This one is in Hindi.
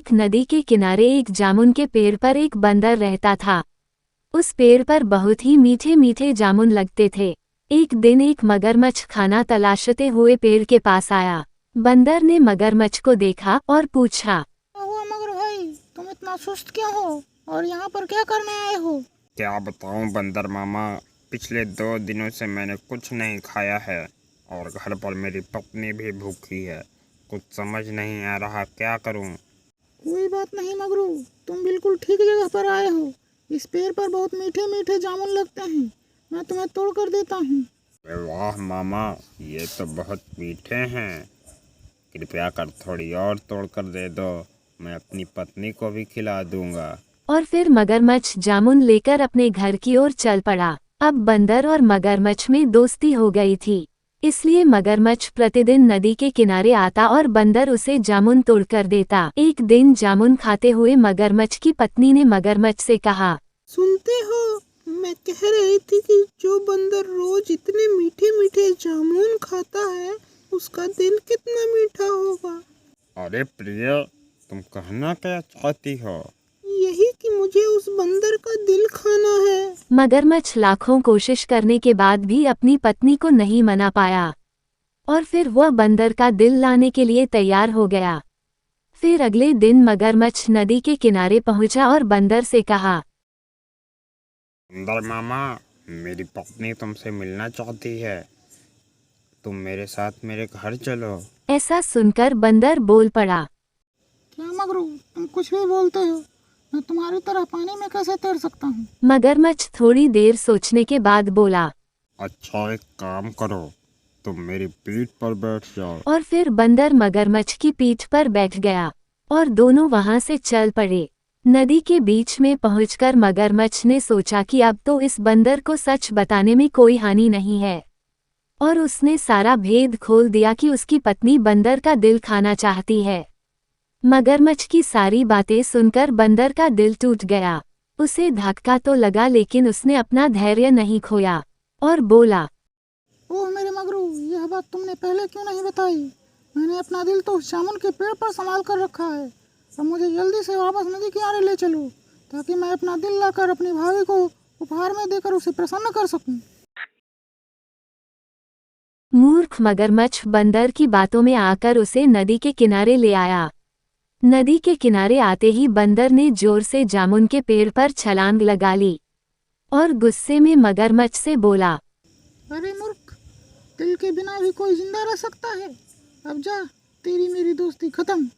एक नदी के किनारे एक जामुन के पेड़ पर एक बंदर रहता था। उस पेड़ पर बहुत ही मीठे मीठे जामुन लगते थे। एक दिन एक मगरमच्छ खाना तलाशते हुए पेड़ के पास आया। बंदर ने मगरमच्छ को देखा और पूछा, क्या हुआ मगर भाई, तुम इतना सुस्त क्यों हो और यहाँ पर क्या करने आए हो? क्या बताऊं बंदर मामा, पिछले 2 दिनों से मैंने कुछ नहीं खाया है और घर पर मेरी पत्नी भी भूखी है। कुछ समझ नहीं आ रहा क्या करूं। कोई बात नहीं मगरू, तुम बिल्कुल ठीक जगह पर आए हो। इस पेड़ पर बहुत मीठे मीठे जामुन लगते हैं, मैं तुम्हें तोड़ कर देता हूँ। वाह मामा, ये तो बहुत मीठे हैं। कृपया कर थोड़ी और तोड़ कर दे दो, मैं अपनी पत्नी को भी खिला दूंगा। और फिर मगरमच्छ जामुन लेकर अपने घर की ओर चल पड़ा। अब बंदर और मगरमच्छ में दोस्ती हो गई थी, इसलिए मगरमच्छ प्रतिदिन नदी के किनारे आता और बंदर उसे जामुन तोड़कर देता। एक दिन जामुन खाते हुए मगरमच्छ की पत्नी ने मगरमच्छ से कहा, सुनते हो, मैं कह रही थी कि जो बंदर रोज इतने मीठे मीठे जामुन खाता है उसका दिल कितना मीठा होगा। अरे प्रिय, तुम कहना क्या चाहती हो? यही कि मुझे उस बंदर का दिल खाना है। मगरमच्छ लाखों कोशिश करने के बाद भी अपनी पत्नी को नहीं मना पाया और फिर वह बंदर का दिल लाने के लिए तैयार हो गया। फिर अगले दिन मगरमच्छ नदी के किनारे पहुंचा और बंदर से कहा, बंदर मामा, मेरी पत्नी तुमसे मिलना चाहती है, तुम मेरे साथ मेरे घर चलो। ऐसा सुनकर बंदर बोल पड़ा, क्या मगरू, तुम कुछ भी बोलते हो? मैं तुम्हारी तरह पानी में कैसे तैर सकता हूँ? मगरमच्छ थोड़ी देर सोचने के बाद बोला। अच्छा, एक काम करो, तुम मेरी पीठ पर बैठ जाओ। और फिर बंदर मगरमच्छ की पीठ पर बैठ गया और दोनों वहां से चल पड़े। नदी के बीच में पहुंचकर मगरमच्छ ने सोचा कि अब तो इस बंदर को सच बताने में कोई हानि नहीं है, और उसने सारा भेद खोल दिया कि उसकी पत्नी बंदर का दिल खाना चाहती है। मगरमच्छ की सारी बातें सुनकर बंदर का दिल टूट गया। उसे धक्का तो लगा, लेकिन उसने अपना धैर्य नहीं खोया और बोला, ओह मेरे मगरू, यह बात तुमने पहले क्यों नहीं बताई? मैंने अपना दिल तो उस जामुन के पेड़ पर संभाल कर रखा है। अब मुझे जल्दी से वापस नदी किनारे ले चलो, ताकि मैं अपना दिल लाकर अपनी भाभी को उपहार में देकर उसे प्रसन्न कर सकूं। मूर्ख मगरमच्छ बंदर की बातों में आकर उसे नदी के किनारे ले आया। नदी के किनारे आते ही बंदर ने जोर से जामुन के पेड़ पर छलांग लगा ली और गुस्से में मगरमच्छ से बोला, अरे मूर्ख, दिल के बिना भी कोई जिंदा रह सकता है। अब जा, तेरी मेरी दोस्ती खत्म।